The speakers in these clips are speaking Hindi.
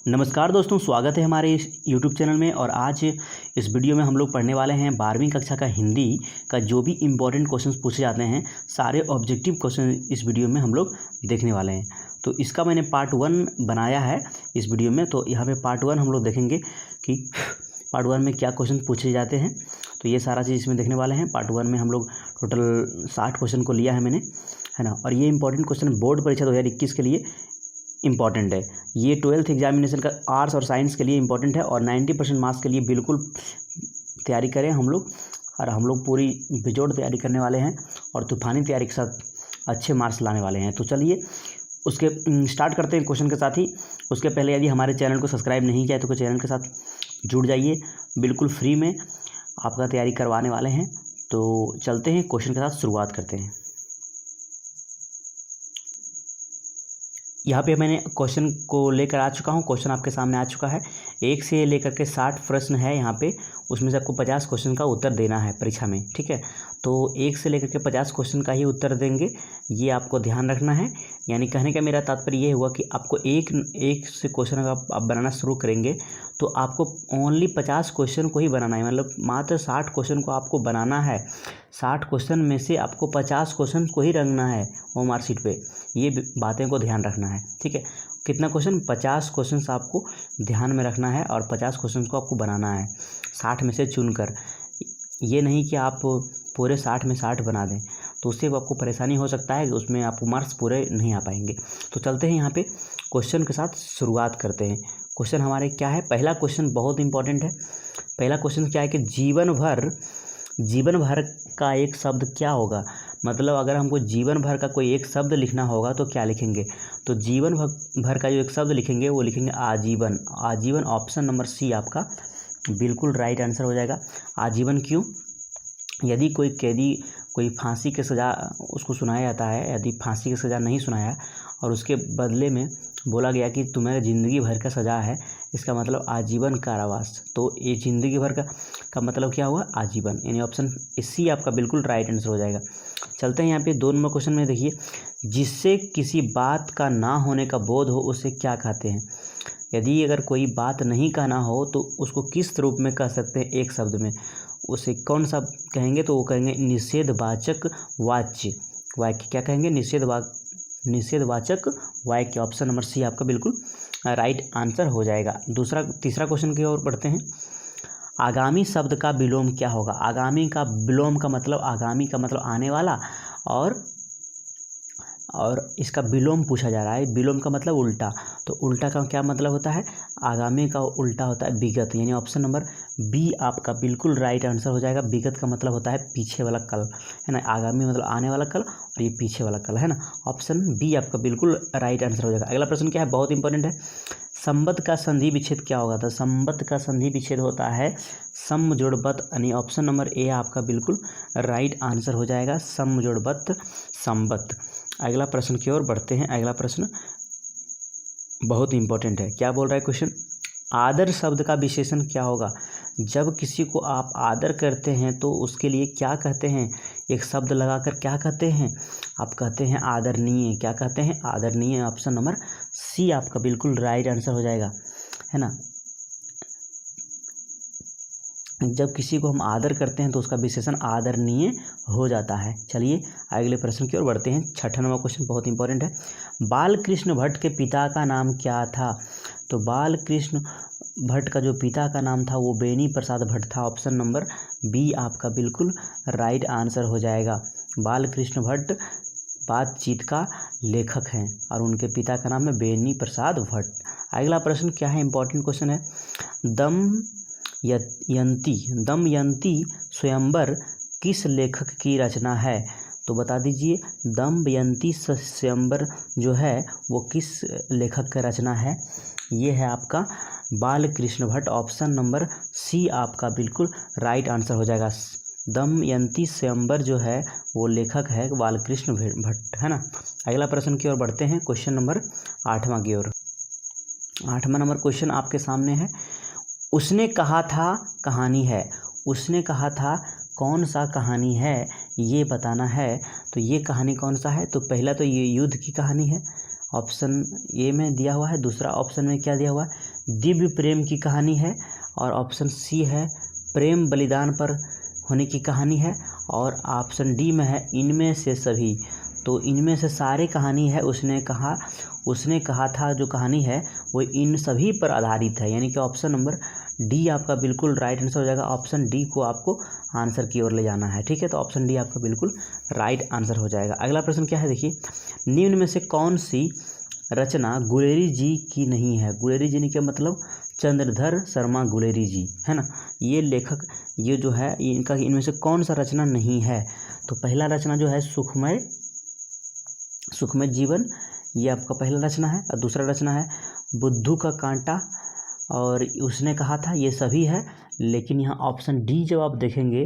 नमस्कार दोस्तों, स्वागत है हमारे इस YouTube चैनल में। और आज इस वीडियो में हम लोग पढ़ने वाले हैं 12वीं कक्षा का हिंदी का जो भी इम्पोर्टेंट क्वेश्चंस पूछे जाते हैं, सारे ऑब्जेक्टिव क्वेश्चन इस वीडियो में हम लोग देखने वाले हैं। तो इसका मैंने पार्ट 1 बनाया है इस वीडियो में। तो यहाँ पे पार्ट 1 हम लोग देखेंगे कि पार्ट 1 में क्या क्वेश्चन पूछे जाते हैं। तो ये सारा चीज़ इसमें देखने वाले हैं। पार्ट 1 में हम लोग टोटल 60 क्वेश्चन को लिया है मैंने, है ना। और ये इंपॉर्टेंट क्वेश्चन बोर्ड परीक्षा 2021 के लिए इम्पॉर्टेंट है। ये 12th एग्जामिनेशन का आर्ट्स और साइंस के लिए इम्पॉर्टेंट है और 90% मार्क्स के लिए बिल्कुल तैयारी करें हम लोग। और हम लोग पूरी बेजोड़ तैयारी करने वाले हैं और तूफानी तैयारी के साथ अच्छे मार्क्स लाने वाले हैं। तो चलिए उसके स्टार्ट करते हैं क्वेश्चन के साथ ही। उसके पहले यदि हमारे चैनल को सब्सक्राइब नहीं किया है तो चैनल के साथ जुड़ जाइए, बिल्कुल फ्री में आपका तैयारी करवाने वाले हैं। तो चलते हैं क्वेश्चन के साथ शुरुआत करते हैं। यहाँ पे मैंने क्वेश्चन को लेकर आ चुका हूँ। क्वेश्चन आपके सामने आ चुका है। 1 से लेकर के 60 प्रश्न है यहाँ पे। उसमें से आपको 50 क्वेश्चन का उत्तर देना है परीक्षा में, ठीक है। तो 1 से लेकर के 50 क्वेश्चन का ही उत्तर देंगे, ये आपको ध्यान रखना है। यानी कहने का मेरा तात्पर्य ये हुआ कि आपको एक से क्वेश्चन अगर आप बनाना शुरू करेंगे तो आपको ओनली 50 क्वेश्चन को ही बनाना है। मतलब मात्र 60 क्वेश्चन को आपको बनाना है। 60 क्वेश्चन में से आपको 50 क्वेश्चन को ही रखना है वो मार्कशीट पे। ये बातें को ध्यान रखना है, ठीक है। कितना क्वेश्चन? 50 क्वेश्चन आपको ध्यान में रखना है और 50 क्वेश्चन को आपको बनाना है 60 में से चुनकर। ये नहीं कि आप पूरे 60 में 60 बना दें, तो उससे आपको परेशानी हो सकता है कि उसमें आपको मार्क्स पूरे नहीं आ पाएंगे। तो चलते हैं यहाँ पे क्वेश्चन के साथ शुरुआत करते हैं। क्वेश्चन हमारे क्या है? पहला क्वेश्चन बहुत इंपॉर्टेंट है। पहला क्वेश्चन क्या है कि जीवन भर का एक शब्द क्या होगा। मतलब अगर हमको जीवन भर का कोई एक शब्द लिखना होगा तो क्या लिखेंगे? तो जीवन भर का जो एक शब्द लिखेंगे वो लिखेंगे आजीवन। आजीवन ऑप्शन नंबर सी आपका बिल्कुल राइट आंसर हो जाएगा। आजीवन क्यों? यदि कोई कैदी कोई फांसी की सज़ा उसको सुनाया जाता है, यदि फांसी की सज़ा नहीं सुनाया और उसके बदले में बोला गया कि तुम्हारे ज़िंदगी भर का सज़ा है, इसका मतलब आजीवन कारावास। तो ये ज़िंदगी भर का मतलब क्या हुआ? आजीवन। यानी ऑप्शन सी आपका बिल्कुल राइट आंसर हो जाएगा। चलते हैं यहाँ पे 2 नंबर क्वेश्चन में। देखिए, जिससे किसी बात का ना होने का बोध हो उसे क्या कहते हैं। यदि अगर कोई बात नहीं कहना हो तो उसको किस रूप में कह सकते हैं एक शब्द में? उसे कौन सा कहेंगे? तो वो कहेंगे निषेधवाचक वाच्य। वाक्य क्या कहेंगे? निषेधवाचक वाक्य। ऑप्शन नंबर सी आपका बिल्कुल राइट आंसर हो जाएगा। तीसरा क्वेश्चन की ओर बढ़ते हैं। आगामी शब्द का विलोम क्या होगा? आगामी का विलोम का मतलब, आगामी का मतलब आने वाला, और इसका विलोम पूछा जा रहा है। विलोम का मतलब उल्टा। तो उल्टा का क्या मतलब होता है? आगामी का उल्टा होता है विगत। यानी ऑप्शन नंबर बी आपका बिल्कुल राइट आंसर हो जाएगा। विगत का मतलब होता है पीछे वाला कल, है ना। आगामी मतलब आने वाला कल और ये पीछे वाला कल, है ना। ऑप्शन बी आपका बिल्कुल राइट आंसर हो जाएगा। अगला प्रश्न क्या है? बहुत इंपॉर्टेंट है। संबद्ध का संधि विच्छेद क्या होगा? तो संबद्ध का संधि विच्छेद होता है समजोड़बद्ध। यानी ऑप्शन नंबर ए आपका बिल्कुल राइट आंसर हो जाएगा। समजोड़बद्ध संबद्ध। अगला प्रश्न की ओर बढ़ते हैं। अगला प्रश्न बहुत इंपॉर्टेंट है। क्या बोल रहा है क्वेश्चन? आदर शब्द का विशेषण क्या होगा? जब किसी को आप आदर करते हैं तो उसके लिए क्या कहते हैं? एक शब्द लगाकर क्या कहते हैं? आप कहते हैं आदरणीय। क्या कहते हैं? आदरणीय। ऑप्शन नंबर सी आपका बिल्कुल राइट आंसर हो जाएगा, है ना। जब किसी को हम आदर करते हैं तो उसका विशेषण आदरणीय हो जाता है। चलिए अगले प्रश्न की ओर बढ़ते हैं। 6ठा नंबर क्वेश्चन बहुत इंपॉर्टेंट है। बालकृष्ण भट्ट के पिता का नाम क्या था? तो बालकृष्ण भट्ट का जो पिता का नाम था वो बेनी प्रसाद भट्ट था। ऑप्शन नंबर बी आपका बिल्कुल राइट आंसर हो जाएगा। बालकृष्ण भट्ट बातचीत का लेखक हैं और उनके पिता का नाम है बेनी प्रसाद भट्ट। अगला प्रश्न क्या है? इंपॉर्टेंट क्वेश्चन है। दमयंती स्वयंवर किस लेखक की रचना है? तो बता दीजिए, दमयंती स्वयंवर जो है वो किस लेखक का रचना है? ये है आपका Balkrishna Bhatt. Option number C आपका बिल्कुल राइट आंसर हो जाएगा। दमयंती स्वयंवर जो है वो लेखक है बालकृष्ण भट्ट, है ना। अगला प्रश्न की ओर बढ़ते हैं। क्वेश्चन नंबर 8वां की ओर। 8वां नंबर क्वेश्चन आपके सामने है। उसने कहा था कहानी है। उसने कहा था कौन सा कहानी है ये बताना है। तो ये कहानी कौन सा है? तो पहला तो ये युद्ध की कहानी है, ऑप्शन ए में दिया हुआ है। दूसरा ऑप्शन में क्या दिया हुआ है? दिव्य प्रेम की कहानी है, और ऑप्शन सी है प्रेम बलिदान पर होने की कहानी है, और ऑप्शन डी में है इनमें से सभी। तो इनमें से सारी कहानी है, उसने कहा था जो कहानी है वो इन सभी पर आधारित है, यानी कि ऑप्शन नंबर डी आपका बिल्कुल राइट आंसर हो जाएगा। ऑप्शन डी को आपको आंसर की ओर ले जाना है, ठीक है। तो ऑप्शन डी आपका बिल्कुल राइट आंसर हो जाएगा। अगला प्रश्न क्या है देखिए, निम्न में से कौन सी रचना गुलेरी जी की नहीं है। गुलेरी जी ने क्या मतलब, चंद्रधर शर्मा गुलेरी जी, है ना, ये लेखक, ये जो है इनका इनमें से कौन सा रचना नहीं है। तो पहला रचना जो है सुखमय जीवन, ये आपका पहला रचना है, और दूसरा रचना है बुद्धू का कांटा, और उसने कहा था, ये सभी है। लेकिन यहाँ ऑप्शन डी जब आप देखेंगे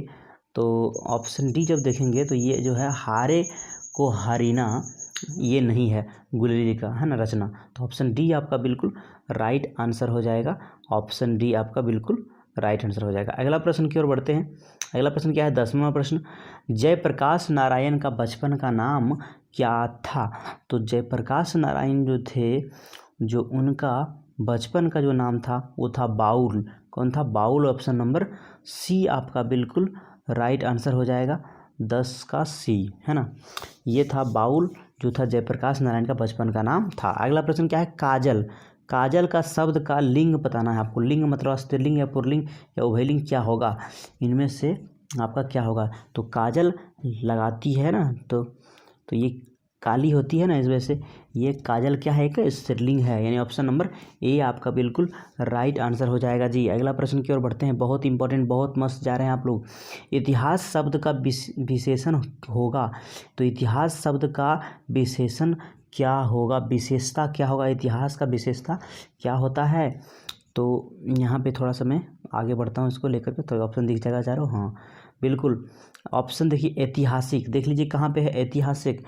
तो ये जो है हारे को हारीना, ये नहीं है गुलेरी जी का, है ना, रचना। तो ऑप्शन डी आपका बिल्कुल राइट आंसर हो जाएगा। ऑप्शन डी आपका बिल्कुल राइट आंसर हो जाएगा। अगला प्रश्न की ओर बढ़ते हैं। अगला प्रश्न क्या है, 10वां प्रश्न, जयप्रकाश नारायण का बचपन का नाम क्या था। तो जयप्रकाश नारायण जो थे, जो उनका बचपन का जो नाम था वो था बाउल। कौन था, बाउल। ऑप्शन नंबर सी आपका बिल्कुल राइट आंसर हो जाएगा, 10 का सी, है ना, ये था बाउल, जो था जयप्रकाश नारायण का बचपन का नाम था। अगला प्रश्न क्या है, काजल। काजल का शब्द का लिंग बताना है आपको। लिंग मतलब स्त्रीलिंग या पुल्लिंग या उभयलिंग क्या होगा, इनमें से आपका क्या होगा। तो काजल लगाती है ना, तो ये काली होती है ना, इस वजह से ये काजल क्या है, एक स्त्रीलिंग है, यानी ऑप्शन नंबर ए आपका बिल्कुल राइट आंसर हो जाएगा जी। अगला प्रश्न की ओर बढ़ते हैं, बहुत इंपॉर्टेंट, बहुत मस्त जा रहे हैं आप लोग। इतिहास शब्द का विशेषण होगा। तो इतिहास शब्द का विशेषण क्या होगा, विशेषता क्या होगा, इतिहास का विशेषता क्या होता है। तो यहाँ पे थोड़ा सा मैं आगे बढ़ता हूँ इसको लेकर के, तो ऑप्शन दिख जाएगा चारों, हाँ बिल्कुल। ऑप्शन देखिए ऐतिहासिक, देख लीजिए कहाँ पे है ऐतिहासिक,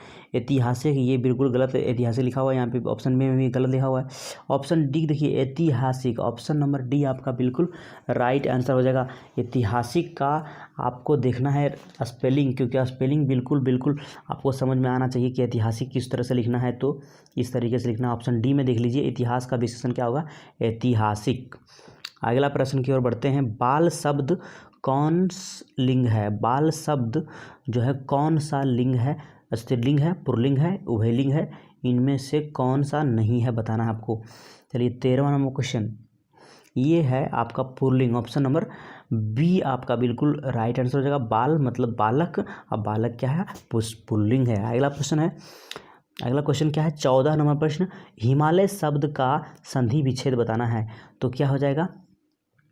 ये बिल्कुल गलत है, ऐतिहासिक लिखा हुआ है यहाँ पे, ऑप्शन में भी गलत लिखा हुआ है। ऑप्शन डी देखिए ऐतिहासिक, ऑप्शन नंबर डी आपका बिल्कुल राइट आंसर हो जाएगा। ऐतिहासिक का आपको देखना है स्पेलिंग, क्योंकि स्पेलिंग बिल्कुल आपको समझ में आना चाहिए कि ऐतिहासिक किस तरह से लिखना है, तो इस तरीके से लिखना। ऑप्शन डी में देख लीजिए इतिहास का विशेषण क्या होगा, ऐतिहासिक। अगला प्रश्न की ओर बढ़ते हैं, बाल शब्द कौन लिंग है। बाल शब्द जो है कौन सा लिंग है, स्त्रीलिंग है, पुल्लिंग है, उभयलिंग है, इनमें से कौन सा नहीं है बताना है आपको। चलिए 13वां नंबर क्वेश्चन, ये है आपका पुल्लिंग, ऑप्शन नंबर बी आपका बिल्कुल राइट आंसर हो जाएगा। बाल मतलब बालक, अब बालक क्या है, पुल्लिंग है। अगला क्वेश्चन क्या है, 14 नंबर प्रश्न, हिमालय शब्द का संधि विच्छेद बताना है। तो क्या हो जाएगा,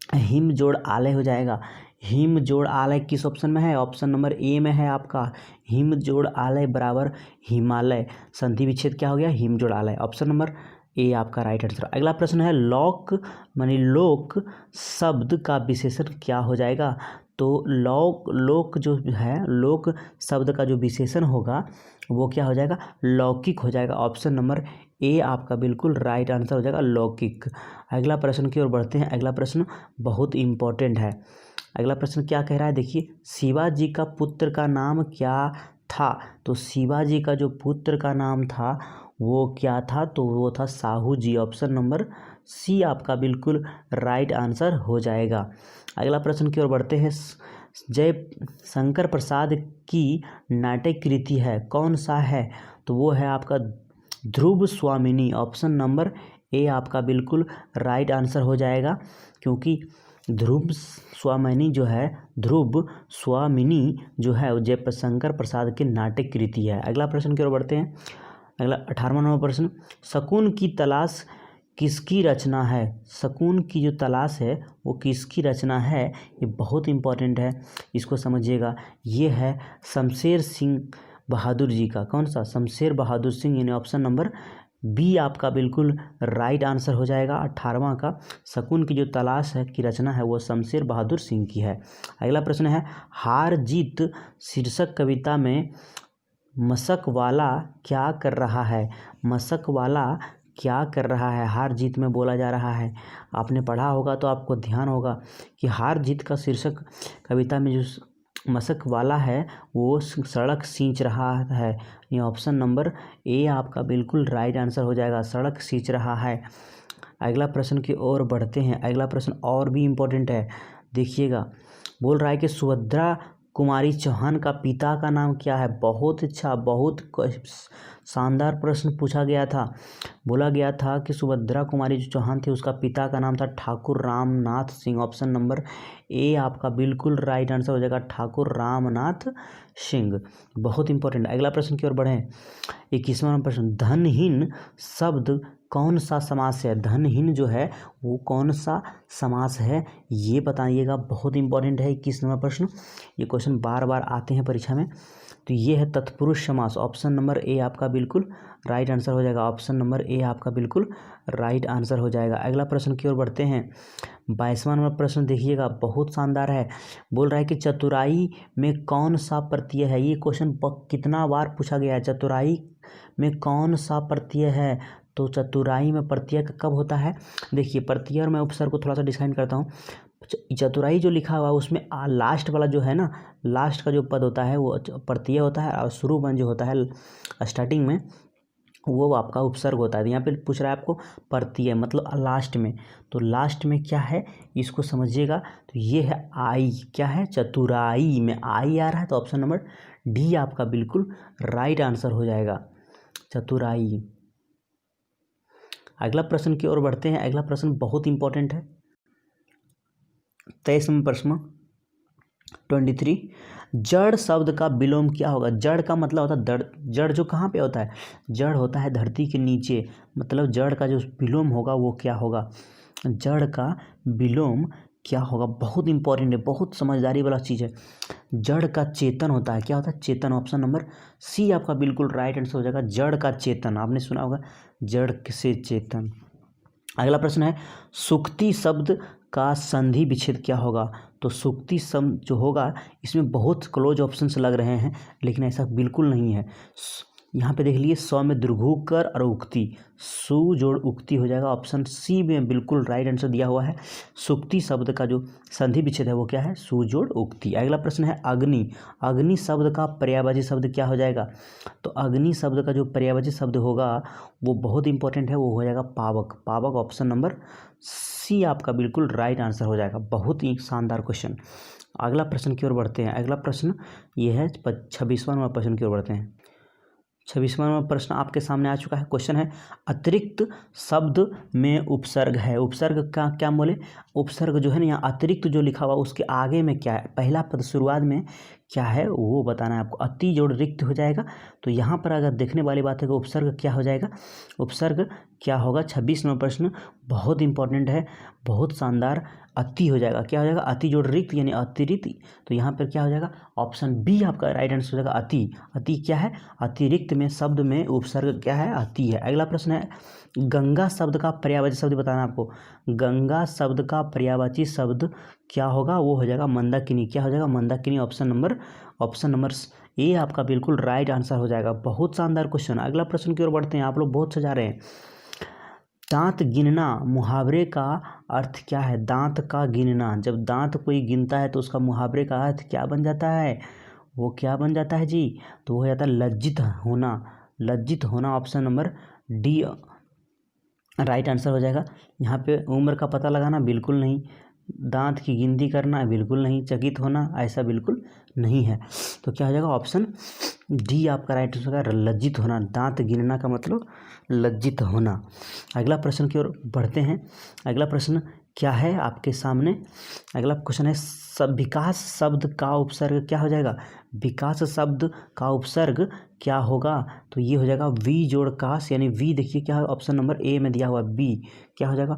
हिम जोड़ आलय हो जाएगा। हिम जोड़ आलय किस ऑप्शन में है, ऑप्शन नंबर ए में है आपका, हिम जोड़ आलय बराबर हिमालय, संधि विच्छेद क्या हो गया, हिम जोड़ आलय, ऑप्शन नंबर ए आपका राइट आंसर। अगला प्रश्न है, लोक मानी लोक शब्द का विशेषण क्या हो जाएगा। तो लोक जो है, लोक शब्द का जो विशेषण होगा वो क्या हो जाएगा, लौकिक हो जाएगा। ऑप्शन नंबर ए आपका बिल्कुल राइट आंसर हो जाएगा, लौकिक। अगला प्रश्न की ओर बढ़ते हैं। अगला प्रश्न बहुत इम्पोर्टेंट है। अगला प्रश्न क्या कह रहा है देखिए, शिवाजी का पुत्र का नाम क्या था। तो शिवाजी का जो पुत्र का नाम था वो क्या था, तो वो था साहू जी। ऑप्शन नंबर सी आपका बिल्कुल राइट आंसर हो जाएगा। अगला प्रश्न की ओर बढ़ते हैं, जय शंकर प्रसाद की नाटक कृति है, कौन सा है। तो वो है आपका ध्रुव स्वामिनी। ऑप्शन नंबर ए आपका बिल्कुल राइट आंसर हो जाएगा, क्योंकि ध्रुव स्वामिनी जो है जयशंकर प्रसाद की नाटक कृति है। अगला प्रश्न की ओर बढ़ते हैं। अगला 18वां नंबर प्रश्न, शकुन की तलाश किसकी रचना है। शकुन की जो तलाश है वो किसकी रचना है, ये बहुत इंपॉर्टेंट है, इसको समझिएगा। ये है शमशेर सिंह बहादुर जी का, कौन सा, शमशेर बहादुर सिंह, यानी ऑप्शन नंबर बी आपका बिल्कुल राइट आंसर हो जाएगा। 18वां का शकुन की जो तलाश है की रचना है वो शमशेर बहादुर सिंह की है। अगला प्रश्न है, हार जीत शीर्षक कविता में मशक वाला क्या कर रहा है। मशक वाला क्या कर रहा है, हार जीत में बोला जा रहा है। आपने पढ़ा होगा तो आपको ध्यान होगा कि हार जीत का शीर्षक कविता में जो मशक वाला है वो सड़क सींच रहा है। ये ऑप्शन नंबर ए आपका बिल्कुल राइट आंसर हो जाएगा, सड़क सींच रहा है। अगला प्रश्न की ओर बढ़ते हैं। अगला प्रश्न और भी इम्पोर्टेंट है, देखिएगा। बोल रहा है कि सुभद्रा कुमारी चौहान का पिता का नाम क्या है। बहुत अच्छा, बहुत शानदार प्रश्न पूछा गया था। बोला गया था कि सुभद्रा कुमारी जो चौहान थे उसका पिता का नाम था Thakur Ramnath Singh. Option number A आपका बिल्कुल राइट आंसर हो जाएगा, ठाकुर रामनाथ सिंह। बहुत इंपॉर्टेंट। अगला प्रश्न की ओर बढ़ें। 21वां प्रश्न, धनहीन शब्द कौन सा समास है। धनहीन जो है वो कौन सा समास है ये बताइएगा। बहुत इंपॉर्टेंट है 21वां प्रश्न। ये क्वेश्चन बार बार आते हैं परीक्षा में। तो ये है तत्पुरुष समास। ऑप्शन नंबर ए आपका बिल्कुल राइट आंसर हो जाएगा। ऑप्शन नंबर ए आपका बिल्कुल राइट आंसर हो जाएगा। अगला प्रश्न की ओर बढ़ते हैं। 22वां नंबर प्रश्न देखिएगा, बहुत शानदार है। बोल रहा है कि चतुराई में कौन सा प्रत्यय है। ये क्वेश्चन कितना बार पूछा गया है। चतुराई में कौन सा प्रत्यय है। तो चतुराई में प्रत्यय कब होता है। देखिए प्रत्यय और मैं उपसर्ग को थोड़ा सा डिस्क्राइब करता हूँ। चतुराई जो लिखा हुआ है उसमें लास्ट वाला जो है ना, लास्ट का जो पद होता है वो प्रत्यय होता है, और शुरू में जो होता है स्टार्टिंग में वो आपका उपसर्ग होता है। यहाँ पे पूछ रहा है आपको प्रत्यय मतलब लास्ट में। तो लास्ट में क्या है इसको समझिएगा। तो ये है आई, क्या है चतुराई में आई आ रहा है। तो ऑप्शन नंबर डी आपका बिल्कुल राइट आंसर हो जाएगा, चतुराई। अगला प्रश्न की ओर बढ़ते हैं। अगला प्रश्न बहुत इंपॉर्टेंट है। 23वां प्रश्न 23, जड़ शब्द का विलोम क्या होगा। जड़ का मतलब होता है दड़। जड़ जो कहाँ पे होता है, जड़ होता है धरती के नीचे। मतलब जड़ का जो विलोम होगा वो क्या होगा। जड़ का विलोम क्या होगा, बहुत इंपॉर्टेंट है, बहुत समझदारी वाला चीज़ है। जड़ का चेतन होता है। क्या होता है, चेतन। ऑप्शन नंबर सी आपका बिल्कुल राइट आंसर हो जाएगा, जड़ का चेतन। आपने सुना होगा जड़ से चेतन। अगला प्रश्न है, सुक्ति शब्द का संधि विच्छेद क्या होगा। तो सुक्ति शब्द जो होगा इसमें बहुत क्लोज ऑप्शंस लग रहे हैं, लेकिन ऐसा बिल्कुल नहीं है। यहाँ पे देख लीजिए, सौ में दीर्घुकर और उक्ति, सु जोड़ उक्ति हो जाएगा। ऑप्शन सी में बिल्कुल राइट आंसर दिया हुआ है। सुक्ति शब्द का जो संधि विच्छेद है वो क्या है, सु जोड़ उक्ति। अगला प्रश्न है अग्नि। अग्नि शब्द का पर्यायवाची शब्द क्या हो जाएगा। तो अग्नि शब्द का जो पर्यायवाची शब्द होगा वो बहुत इंपॉर्टेंट है, वो हो जाएगा पावक। पावक ऑप्शन नंबर सी आपका बिल्कुल राइट आंसर हो जाएगा। बहुत ही शानदार क्वेश्चन। अगला प्रश्न की ओर बढ़ते हैं। अगला प्रश्न ये है 26वां प्रश्न की ओर बढ़ते हैं। 26वां प्रश्न आपके सामने आ चुका है। क्वेश्चन है, अतिरिक्त शब्द में उपसर्ग है। उपसर्ग का क्या बोले, उपसर्ग जो है ना, यहाँ अतिरिक्त जो लिखा हुआ उसके आगे में क्या है, पहला पद शुरुआत में क्या है वो बताना है आपको। अति जोड़ रिक्त हो जाएगा। तो यहाँ पर अगर देखने वाली बात है कि उपसर्ग क्या हो जाएगा, उपसर्ग क्या होगा। 26वां प्रश्न बहुत इंपॉर्टेंट है, बहुत शानदार। अति हो जाएगा, क्या हो जाएगा, अति जोड़ रिक्त यानी अतिरिक्त। तो यहाँ पर क्या हो जाएगा, ऑप्शन बी आपका राइट आंसर हो जाएगा, अति। अति क्या है, अतिरिक्त में शब्द में उपसर्ग क्या है, अति है। अगला प्रश्न है, गंगा शब्द का पर्यायवाची शब्द बताना आपको। गंगा शब्द का पर्यायवाची शब्द क्या होगा, वो हो जाएगा मंदाकिनी। क्या हो जाएगा, मंदाकिनी। ऑप्शन नंबर ए आपका बिल्कुल राइट आंसर हो जाएगा। बहुत शानदार क्वेश्चन। अगला प्रश्न की ओर बढ़ते हैं। आप लोग बहुत सजा रहे हैं। दांत गिनना मुहावरे का अर्थ क्या है। दांत का गिनना, जब दांत कोई गिनता है तो उसका मुहावरे का अर्थ क्या बन जाता है, वो क्या बन जाता है जी, तो वो हो जाता है लज्जित होना। लज्जित होना option number D right answer हो जाएगा। यहाँ पे उम्र का पता लगाना बिल्कुल नहीं, दांत की गिनती करना बिल्कुल नहीं, चकित होना ऐसा बिल्कुल नहीं है। तो क्या हो जाएगा, ऑप्शन डी आपका राइट आंसर होगा, लज्जित होना। दांत गिनना का मतलब लज्जित होना। अगला प्रश्न की ओर बढ़ते हैं। अगला प्रश्न क्या है आपके सामने। अगला क्वेश्चन है, विकास शब्द का उपसर्ग क्या हो जाएगा। विकास शब्द का उपसर्ग क्या होगा, तो ये हो जाएगा वी जोड़ कास, यानी वी देखिए क्या है, ऑप्शन नंबर ए में दिया हुआ बी। क्या हो जाएगा,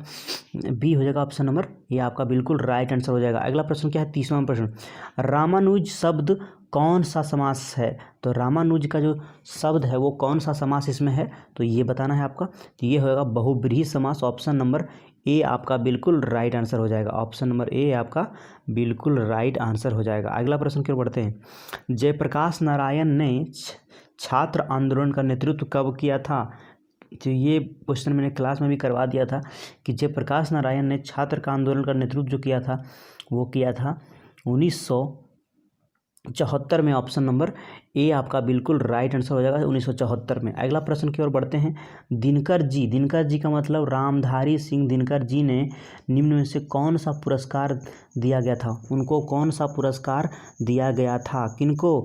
बी हो जाएगा ऑप्शन नंबर ए आपका बिल्कुल राइट आंसर हो जाएगा। अगला प्रश्न क्या है, 30वां प्रश्न, रामानुज शब्द कौन सा समास है। तो रामानुज का जो शब्द है वो कौन सा समास इसमें है, तो ये बताना है आपका। तो ये होगा बहुब्रीहि समास। ऑप्शन नंबर ए आपका बिल्कुल राइट आंसर हो जाएगा। ऑप्शन नंबर ए आपका बिल्कुल राइट आंसर हो जाएगा। अगला प्रश्न की ओर बढ़ते हैं। जयप्रकाश नारायण ने छात्र आंदोलन का नेतृत्व कब किया था। तो ये क्वेश्चन मैंने क्लास में भी करवा दिया था कि जयप्रकाश नारायण ने छात्र का आंदोलन का नेतृत्व जो किया था वो किया था 1900 1974 में, ऑप्शन नंबर ए आपका बिल्कुल राइट आंसर हो जाएगा 1974 में। अगला प्रश्न की ओर बढ़ते हैं। दिनकर जी का मतलब रामधारी सिंह दिनकर जी ने निम्न में से कौन सा पुरस्कार दिया गया था, उनको कौन सा पुरस्कार दिया गया था, किनको,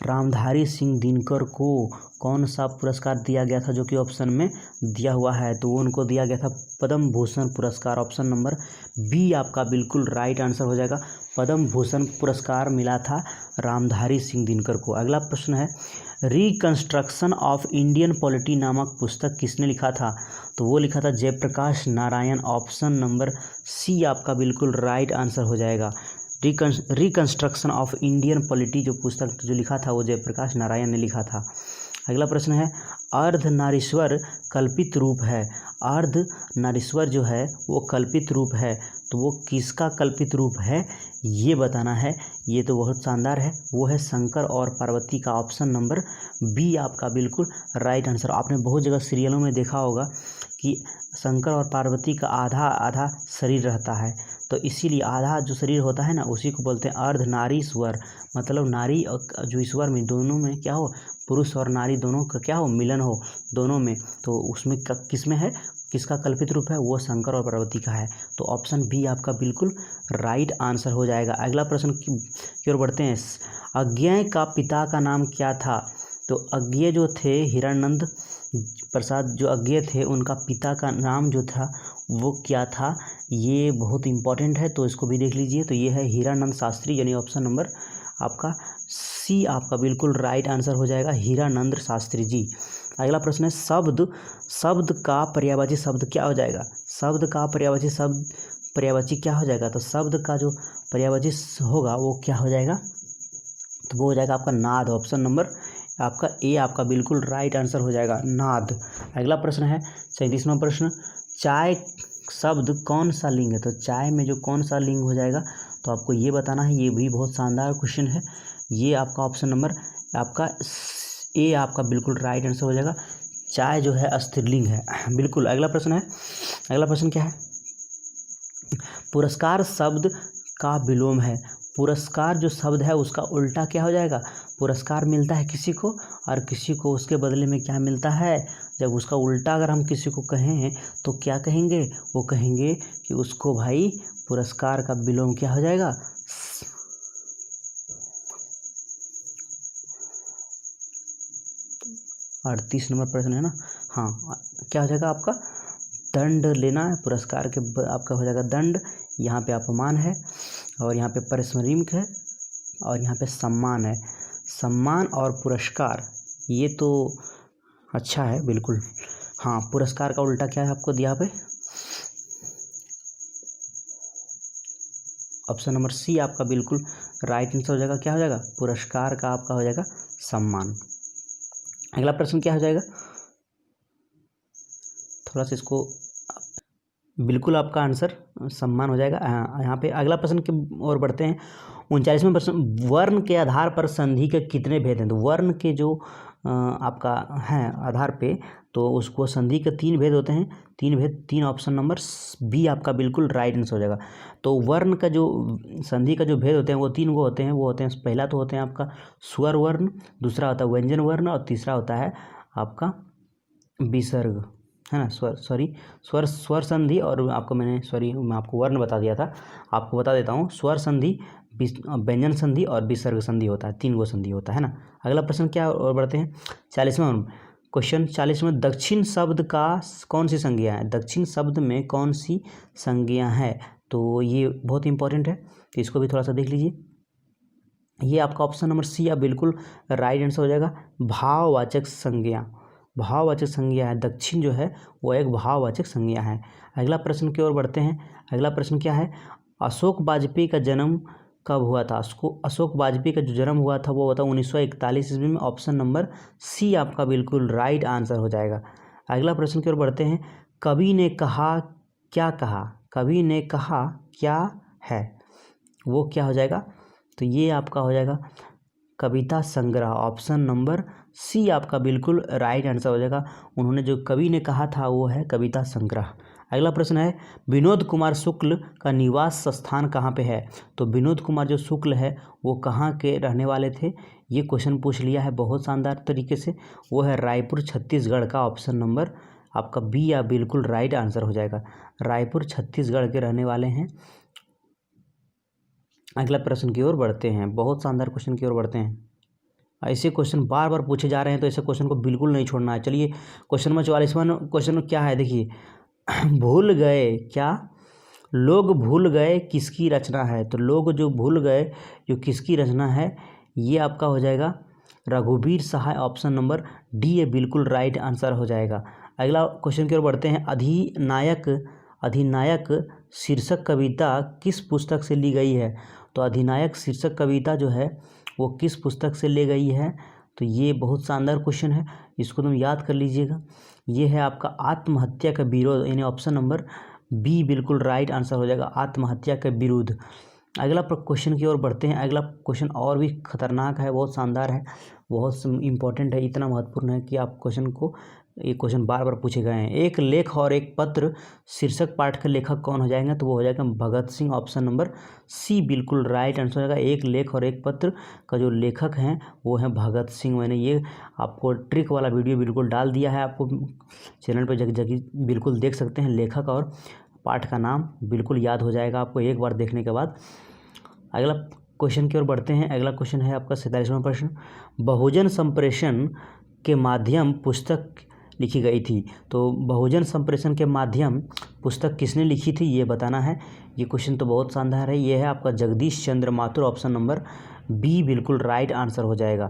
रामधारी सिंह दिनकर को कौन सा पुरस्कार दिया गया था, जो कि ऑप्शन में दिया हुआ है, तो उनको दिया गया था पद्म भूषण पुरस्कार। ऑप्शन नंबर बी आपका बिल्कुल राइट आंसर हो जाएगा, पद्म भूषण पुरस्कार मिला था रामधारी सिंह दिनकर को। अगला प्रश्न है, रिकंस्ट्रक्शन ऑफ इंडियन पॉलिटी नामक पुस्तक किसने लिखा था, तो वो लिखा था Jayaprakash Narayan. Option number C आपका बिल्कुल राइट आंसर हो जाएगा। रिकंस्ट्रक्शन ऑफ इंडियन पॉलिटी जो पुस्तक जो लिखा था वो जयप्रकाश नारायण ने लिखा था। अगला प्रश्न है, अर्धनारीश्वर कल्पित रूप है, अर्धनारीश्वर जो है वो कल्पित रूप है, तो वो किसका कल्पित रूप है ये बताना है। ये तो बहुत शानदार है, वो है शंकर और पार्वती का। ऑप्शन नंबर बी आपका बिल्कुल राइट आंसर। आपने बहुत जगह सीरियलों में देखा होगा कि शंकर और पार्वती का आधा आधा शरीर रहता है, तो इसीलिए आधा जो शरीर होता है ना उसी को बोलते हैं अर्धनारीश्वर, मतलब नारी और जो ईश्वर में दोनों में क्या हो, पुरुष और नारी दोनों का क्या हो, मिलन हो दोनों में, तो उसमें किस में है, किसका कल्पित रूप है, वो शंकर और पार्वती का है। तो ऑप्शन बी आपका बिल्कुल राइट आंसर हो जाएगा। अगला प्रश्न की ओर बढ़ते हैं। अज्ञेय का पिता का नाम क्या था, तो अज्ञेय जो थे हिरणानंद प्रसाद जो अज्ञेय थे उनका पिता का नाम जो था वो क्या था, ये बहुत इंपॉर्टेंट है, तो इसको भी देख लीजिए। तो ये है हीरानंद शास्त्री, यानी ऑप्शन नंबर आपका सी आपका बिल्कुल राइट आंसर हो जाएगा, हीरानंद शास्त्री जी। अगला प्रश्न है, शब्द का पर्यायवाची शब्द क्या हो जाएगा, शब्द का पर्यायवाची क्या हो जाएगा, तो शब्द का जो पर्यायवाची होगा वो क्या हो जाएगा, तो वो हो जाएगा आपका नाद। ऑप्शन नंबर आपका ए आपका बिल्कुल राइट आंसर हो जाएगा, नाद। अगला प्रश्न है 37वां प्रश्न, चाय शब्द कौन सा लिंग है, तो चाय में जो कौन सा लिंग हो जाएगा, तो आपको ये बताना है। ये भी बहुत शानदार क्वेश्चन है, ये आपका ऑप्शन नंबर आपका ए आपका बिल्कुल राइट आंसर हो जाएगा, चाय जो है स्त्रीलिंग है बिल्कुल। अगला प्रश्न है, अगला प्रश्न क्या है, पुरस्कार शब्द का विलोम है, पुरस्कार जो शब्द है उसका उल्टा क्या हो जाएगा, पुरस्कार मिलता है किसी को और किसी को उसके बदले में क्या मिलता है, जब उसका उल्टा अगर हम किसी को कहें तो क्या कहेंगे, वो कहेंगे कि उसको भाई पुरस्कार का विलोम क्या हो जाएगा, 38 नंबर प्रश्न है ना, हाँ क्या हो जाएगा आपका, दंड लेना है, पुरस्कार के आपका हो जाएगा दंड, यहाँ पे अपमान है और यहाँ पे परिस्मरणिक है और यहाँ पे सम्मान है, सम्मान और पुरस्कार, ये तो अच्छा है बिल्कुल। हाँ पुरस्कार का उल्टा क्या है आपको दिया पे, ऑप्शन नंबर सी आपका बिल्कुल राइट आंसर हो जाएगा, क्या हो जाएगा, पुरस्कार का आपका हो जाएगा सम्मान। अगला प्रश्न क्या हो जाएगा, थोड़ा सा इसको, बिल्कुल आपका आंसर सम्मान हो जाएगा यहाँ पे। अगला प्रश्न की ओर बढ़ते हैं। 39वां प्रश्न, वर्ण के आधार पर संधि के कितने भेद हैं, तो वर्ण के जो आपका है आधार पे, तो उसको संधि के 3 भेद होते हैं, 3 भेद, 3 ऑप्शन नंबर बी आपका बिल्कुल राइट आंसर हो जाएगा। तो वर्ण का जो संधि का जो भेद होते हैं वो 3 वो होते हैं, पहला तो होते हैं आपका स्वर वर्ण, दूसरा होता है व्यंजन वर्ण और तीसरा होता है आपका विसर्ग, है ना, स्वर संधि, और आपको मैं आपको वर्ण बता दिया था, आपको बता देता हूँ, स्वर संधि, व्यंजन संधि और विसर्ग संधि होता है, 3 गो संधि होता है ना। अगला प्रश्न क्या और बढ़ते हैं 40वां क्वेश्चन, 40वां, दक्षिण शब्द का कौन सी संज्ञा है, दक्षिण शब्द में कौन सी संज्ञा है, तो ये बहुत इंपॉर्टेंट है, तो इसको भी थोड़ा सा देख लीजिए। ये आपका ऑप्शन नंबर सी बिल्कुल राइट आंसर हो जाएगा, भाववाचक संज्ञा, भाववाचक संज्ञा है, दक्षिण जो है वो एक भाववाचक संज्ञा है। अगला प्रश्न की ओर बढ़ते हैं। अगला प्रश्न क्या है, अशोक वाजपेयी का जन्म कब हुआ था, अशोक वाजपेयी का जो जन्म हुआ था वो होता 1941 ईस्वी में, ऑप्शन नंबर सी आपका बिल्कुल राइट आंसर हो जाएगा। अगला प्रश्न की ओर बढ़ते हैं, कवि ने कहा क्या कहा, कवि ने कहा क्या है, वो क्या हो जाएगा, तो ये आपका हो जाएगा कविता संग्रह, ऑप्शन नंबर सी आपका बिल्कुल राइट आंसर हो जाएगा। उन्होंने जो कवि ने कहा था वो है कविता संग्रह। अगला प्रश्न है विनोद कुमार शुक्ल का निवास स्थान कहाँ पे है। तो विनोद कुमार जो शुक्ल है वो कहाँ के रहने वाले थे, ये क्वेश्चन पूछ लिया है बहुत शानदार तरीके से। वो है रायपुर छत्तीसगढ़ का। ऑप्शन नंबर आपका बी या बिल्कुल राइट आंसर हो जाएगा। रायपुर छत्तीसगढ़ के रहने वाले हैं। अगला प्रश्न की ओर बढ़ते हैं, बहुत शानदार क्वेश्चन की ओर बढ़ते हैं। ऐसे क्वेश्चन बार बार पूछे जा रहे हैं तो ऐसे क्वेश्चन को बिल्कुल नहीं छोड़ना है। चलिए क्वेश्चन नंबर 44वां क्वेश्चन क्या है, देखिए भूल गए क्या, लोग भूल गए किसकी रचना है। तो लोग जो भूल गए जो किसकी रचना है, ये आपका हो जाएगा रघुवीर सहाय। ऑप्शन नंबर डी ये बिल्कुल राइट आंसर हो जाएगा। अगला क्वेश्चन की ओर बढ़ते हैं। अधिनायक शीर्षक कविता किस पुस्तक से ली गई है। तो अधिनायक शीर्षक कविता जो है वो किस पुस्तक से ले गई है। तो ये बहुत शानदार क्वेश्चन है, इसको तुम याद कर लीजिएगा। ये है आपका आत्महत्या का विरोध, यानी ऑप्शन नंबर बी बिल्कुल राइट आंसर हो जाएगा, आत्महत्या के विरुद्ध। अगला क्वेश्चन की ओर बढ़ते हैं। अगला क्वेश्चन और भी खतरनाक है, बहुत शानदार है, बहुत इंपॉर्टेंट है, इतना महत्वपूर्ण है कि आप क्वेश्चन को, ये क्वेश्चन बार बार पूछे गए हैं। एक लेख और एक पत्र शीर्षक पाठ का लेखक कौन हो जाएंगे। तो वो हो जाएगा भगत सिंह। ऑप्शन नंबर सी बिल्कुल राइट आंसर हो जाएगा। एक लेख और एक पत्र का जो लेखक हैं वो हैं भगत सिंह। मैंने ये आपको ट्रिक वाला वीडियो बिल्कुल डाल दिया है, आपको चैनल पर जगह बिल्कुल देख सकते हैं। लेखक और पाठ का नाम बिल्कुल याद हो जाएगा आपको एक बार देखने के बाद। अगला क्वेश्चन की ओर बढ़ते हैं। अगला क्वेश्चन है आपका 47वां प्रश्न। बहुजन संप्रेषण के माध्यम पुस्तक लिखी गई थी। तो बहुजन संप्रेषण के माध्यम पुस्तक किसने लिखी थी, ये बताना है। ये क्वेश्चन तो बहुत शानदार है, ये है आपका जगदीश चंद्र माथुर। ऑप्शन नंबर बी बिल्कुल राइट आंसर हो जाएगा।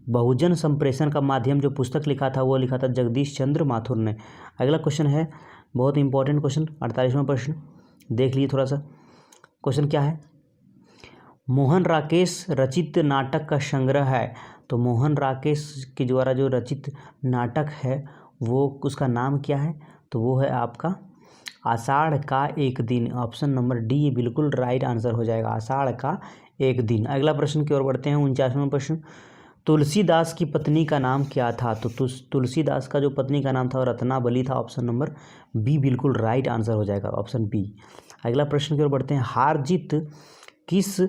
बहुजन संप्रेषण का माध्यम जो पुस्तक लिखा था वो लिखा था जगदीश चंद्र माथुर ने। अगला क्वेश्चन है बहुत इंपॉर्टेंट क्वेश्चन, 48वां प्रश्न, देख लीजिए थोड़ा सा। क्वेश्चन क्या है, मोहन राकेश रचित नाटक का संग्रह है। तो मोहन राकेश के द्वारा जो रचित नाटक है वो उसका नाम क्या है। तो वो है आपका आषाढ़ का एक दिन। ऑप्शन नंबर डी ये बिल्कुल राइट आंसर हो जाएगा, आषाढ़ का एक दिन। अगला प्रश्न की ओर बढ़ते हैं, 49वां प्रश्न। तुलसीदास की पत्नी का नाम क्या था। तो तुलसीदास का जो पत्नी का नाम था वो रत्नावली था। ऑप्शन नंबर बी बिल्कुल राइट आंसर हो जाएगा, ऑप्शन बी। अगला प्रश्न की ओर बढ़ते हैं। हार जीत किस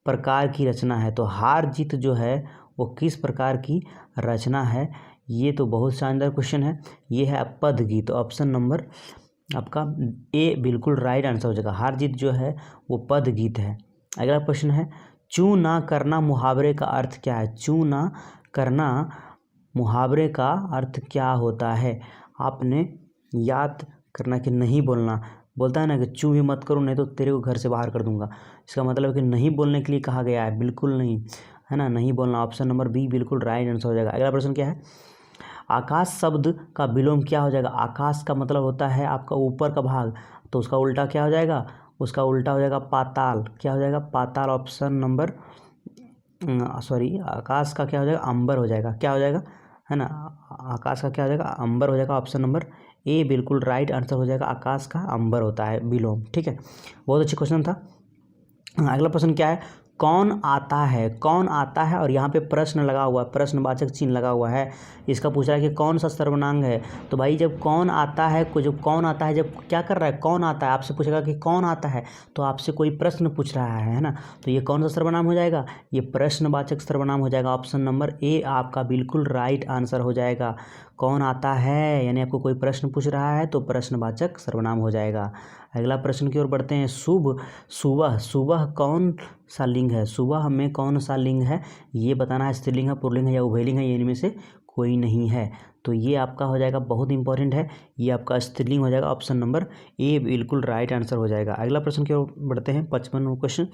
प्रकार की रचना है। तो हार जीत जो है वो किस प्रकार की रचना है, ये तो बहुत शानदार क्वेश्चन है। ये है पद गीत। ऑप्शन नंबर आपका ए बिल्कुल राइट आंसर हो जाएगा। हार जीत जो है वो पद गीत है। अगला प्रश्न है, चू ना करना मुहावरे का अर्थ क्या है। चू ना करना मुहावरे का अर्थ क्या होता है। आपने याद करना कि नहीं बोलना, बोलता है ना कि चू भी मत करो नहीं तो तेरे को घर से बाहर कर दूंगा। इसका मतलब है कि नहीं बोलने के लिए कहा गया है, बिल्कुल नहीं, है ना, नहीं बोलना। ऑप्शन नंबर बी बिल्कुल राइट आंसर हो जाएगा। अगला प्रश्न क्या है, आकाश शब्द का विलोम क्या हो जाएगा। आकाश का मतलब होता है आपका ऊपर का भाग, तो उसका उल्टा क्या हो जाएगा, उसका उल्टा हो जाएगा पाताल। क्या हो जाएगा, पाताल। ऑप्शन नंबर आकाश का क्या हो जाएगा, अंबर हो जाएगा। क्या हो जाएगा, है ना, आकाश का क्या हो जाएगा, अंबर हो जाएगा। ऑप्शन नंबर ए बिल्कुल राइट आंसर हो जाएगा। आकाश का अंबर होता है विलोम, ठीक है, बहुत अच्छा क्वेश्चन था। अगला प्रश्न क्या है, कौन आता है, कौन आता है, और यहाँ पे प्रश्न लगा हुआ है, प्रश्नवाचक चिन्ह लगा हुआ है। इसका पूछ रहा है कि कौन सा सर्वनाम है। तो भाई जब कौन आता है, जब कौन आता है, जब क्या कर रहा है, कौन आता है, आपसे पूछेगा कि कौन आता है, तो आपसे कोई प्रश्न पूछ रहा है ना, तो ये कौन सा सर्वनाम हो जाएगा, ये प्रश्नवाचक सर्वनाम हो जाएगा। ऑप्शन नंबर ए आपका बिल्कुल राइट आंसर हो जाएगा। कौन आता है यानी आपको कोई प्रश्न पूछ रहा है तो प्रश्नवाचक सर्वनाम हो जाएगा। अगला प्रश्न की ओर बढ़ते हैं। सुबह, सुबह कौन सा लिंग है। सुबह में कौन सा लिंग है ये बताना है, स्त्रीलिंग है, पुल्लिंग है या उभयलिंग है, ये इनमें से कोई नहीं है। तो ये आपका हो जाएगा, बहुत इंपॉर्टेंट है, ये आपका स्त्रीलिंग हो जाएगा। ऑप्शन नंबर ए बिल्कुल राइट आंसर हो जाएगा। अगला प्रश्न की ओर बढ़ते हैं, 55वां क्वेश्चन।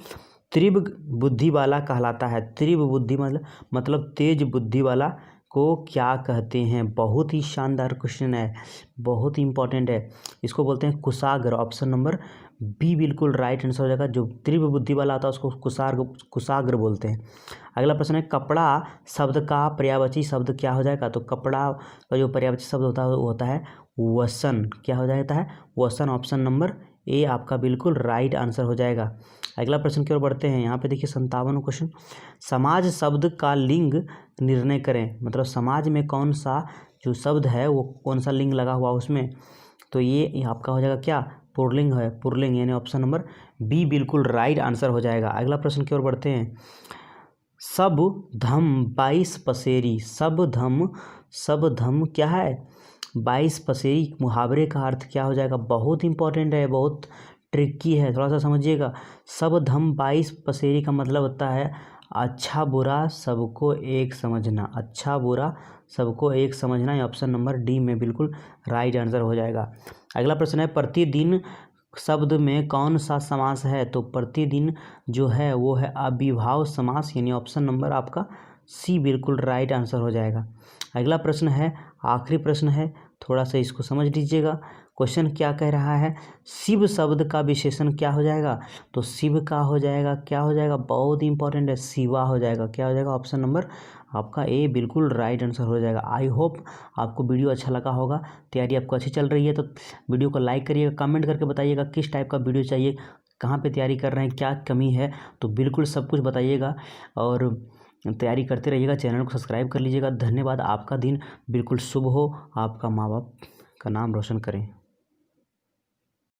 तीव्र बुद्धि वाला कहलाता है। तीव्र बुद्धि मतलब तेज बुद्धि वाला को क्या कहते हैं। बहुत ही शानदार क्वेश्चन है, बहुत ही इंपॉर्टेंट है, इसको बोलते हैं कुशाग्र। ऑप्शन नंबर बी बिल्कुल राइट आंसर हो जाएगा। जो तीव्र बुद्धि वाला होता है उसको कुशाग्र बोलते हैं। अगला प्रश्न है, कपड़ा शब्द का पर्यायवाची शब्द क्या हो जाएगा। तो कपड़ा का जो पर्यायवाची शब्द होता है वो होता है वसन। क्या हो जाता है, वसन। ऑप्शन नंबर ए आपका बिल्कुल राइट आंसर हो जाएगा। अगला प्रश्न की ओर बढ़ते हैं। यहाँ पे देखिए 57वां क्वेश्चन। समाज शब्द का लिंग निर्णय करें। मतलब समाज में कौन सा जो शब्द है वो कौन सा लिंग लगा हुआ उसमें, तो ये आपका हो जाएगा क्या, पुरलिंग है, पुरलिंग, यानी ऑप्शन नंबर बी बिल्कुल राइट आंसर हो जाएगा। अगला प्रश्न की ओर बढ़ते हैं। सब धम 22 पसेरी, सब धम क्या है, 22 पसेरी, मुहावरे का अर्थ क्या हो जाएगा, बहुत इंपॉर्टेंट है, बहुत ट्रिकी है, थोड़ा सा समझिएगा। सब धम 22 पसेरी का मतलब होता है अच्छा बुरा सबको एक समझना, अच्छा बुरा सबको एक समझना। ये ऑप्शन नंबर डी में बिल्कुल राइट आंसर हो जाएगा। अगला प्रश्न है, प्रतिदिन शब्द में कौन सा समास है, तो प्रतिदिन जो है वो है अविभाव समास, यानी ऑप्शन नंबर आपका सी बिल्कुल राइट आंसर हो जाएगा। अगला प्रश्न है, आखिरी प्रश्न है, थोड़ा सा इसको समझ लीजिएगा। क्वेश्चन क्या कह रहा है, शिव शब्द का विशेषण क्या हो जाएगा, तो शिव का हो जाएगा क्या हो जाएगा, बहुत इंपॉर्टेंट है, शिवा हो जाएगा, क्या हो जाएगा, ऑप्शन नंबर आपका ए बिल्कुल राइट आंसर हो जाएगा। आई होप आपको वीडियो अच्छा लगा होगा, तैयारी आपको अच्छी चल रही है तो वीडियो को लाइक करिएगा, कमेंट करके बताइएगा किस टाइप का वीडियो चाहिए, कहाँ पे तैयारी कर रहे हैं, क्या कमी है, तो बिल्कुल सब कुछ बताइएगा और तैयारी करते रहिएगा। चैनल को सब्सक्राइब कर लीजिएगा। धन्यवाद। आपका दिन बिल्कुल शुभ हो, आपका माँ बाप का नाम रोशन करें।